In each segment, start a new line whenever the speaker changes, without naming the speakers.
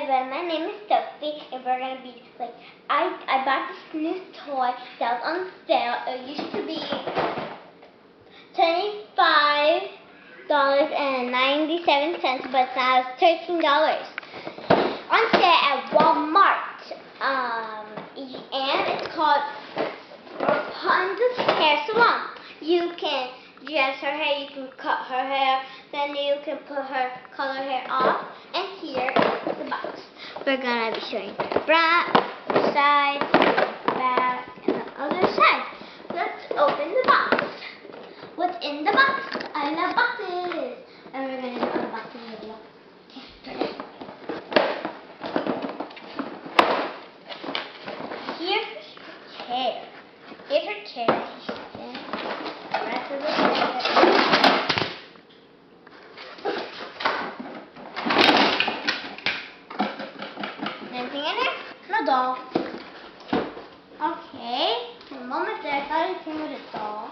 everyone, my name is Sophie, and we're gonna be like, I bought this new toy that was on sale. It used to be $25.97, but now it's $13 on sale at Walmart. And it's called Rapunzel's Hair Salon. You can dress her hair, you can cut her hair, then you can put her color hair off. And here is the box. We're gonna be showing the front, the side, back, and the other side. Let's open the box. What's in the box? I love boxes. And we're gonna do an unboxing video. Okay. Here's her chair. Here's her chair. The rest of the chair. Anything in there? No doll. Okay. For a moment there, I thought it came with a doll.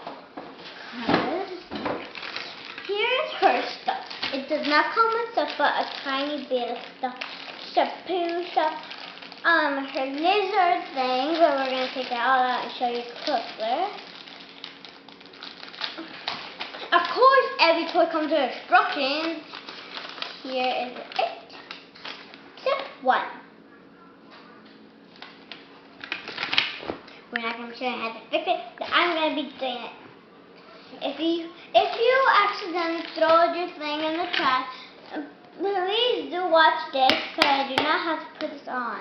Here's her stuff. It does not come with stuff, but a tiny bit of stuff. Shampoo stuff. Her lizard thing, but we're gonna take that all out and show you closer. Of course, every toy comes with instructions. Here is it. Step 1. We're not going to show you how to fix it, but I'm going to be doing it. If you accidentally throw your thing in the trash, please do watch this, because I do not have to put this on.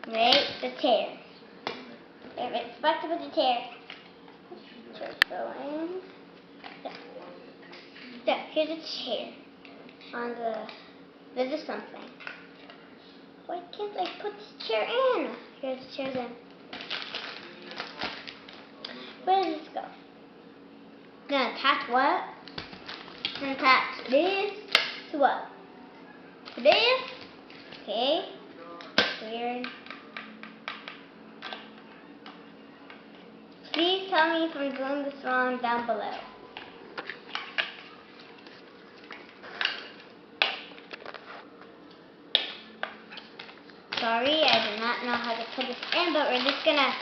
Right, the tear. It's back to put the tear. Just going. There, here's a chair. This is something. Why can't I put this chair in? Here's the chair in. Where does this go? Gonna attach what? Gonna attach this to what? To this? Okay. Weird. Please tell me if I'm doing this wrong down below. Sorry, I do not know how to put this in, but we're just gonna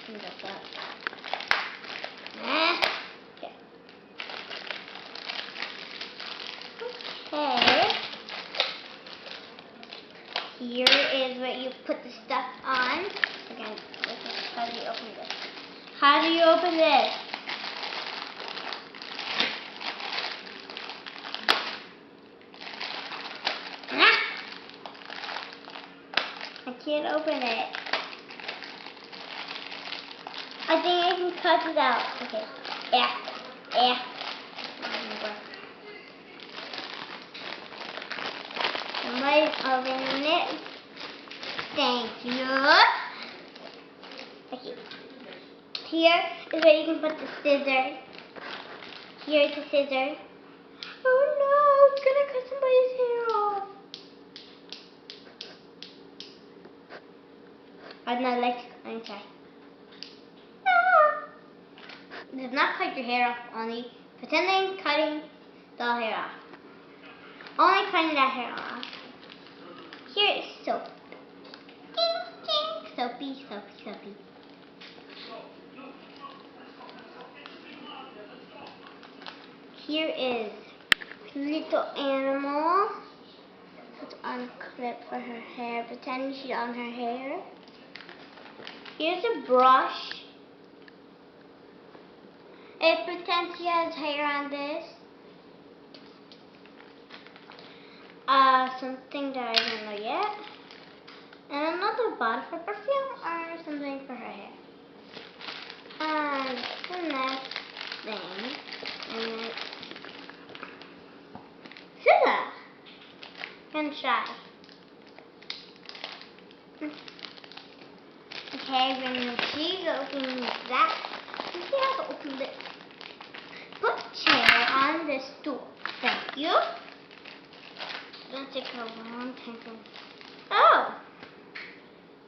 clean this up. Okay. Okay. Here is where you put the stuff on. Again, how do you open this? How do you open this? I can't open it. I think I can cut it out. Okay. Yeah. Somebody's opening it. Thank you. Okay. Here is where you can put the scissors. Here's the scissors. Oh no, it's gonna cut somebody's hair off. I'd not like to. Let me try. It does not cut your hair off, only pretending cutting the hair off. Only cutting that hair off. Here is soap. Soapy. Here is little animal. Let's unclip for her hair, pretending she's on her hair. Here's a brush. It pretends she has hair on this. Something that I don't know yet. And another bottle for perfume or something for her hair. And the next thing. And it's scissors. And try. Okay, when she's opening that, you see how to open this. Put chair on the stool. Thank you. Don't take a long time. Oh!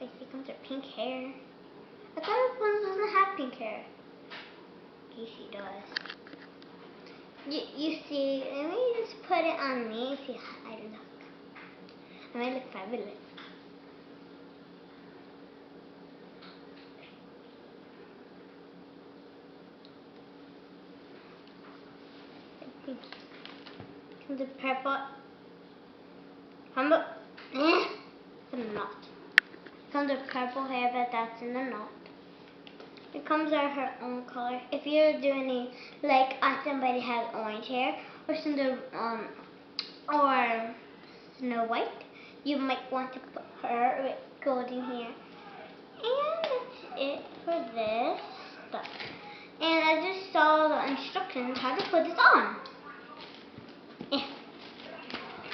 I see comes her pink hair. I thought Rapunzel doesn't have pink hair. Okay, she does. You see, let me just put it on me. See how I look. I might look fabulous. The purple. The knot. Comes the purple hair, but that's in the knot. It comes out her own color. If you're doing like somebody has orange hair or or Snow White, you might want to put her with golden hair. And that's it for this stuff. And I just saw the instructions how to put this on.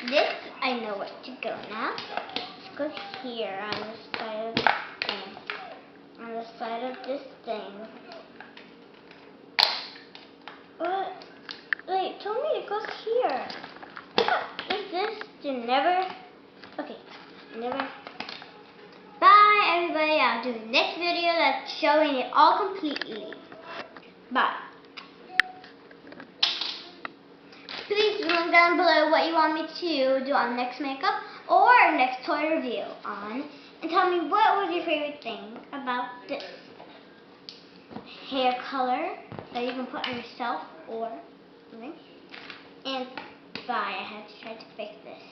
This, I know where to go now. Let's go here on the side of this thing. On the side of this thing. Wait, told me it goes here. Is this? Okay, never. Bye, everybody. I'll do the next video that's showing it all completely. Bye. Please comment down below what you want me to do on next makeup or next toy review on, and tell me what was your favorite thing about this hair color that you can put on yourself or something. And bye. I had to try to fix this.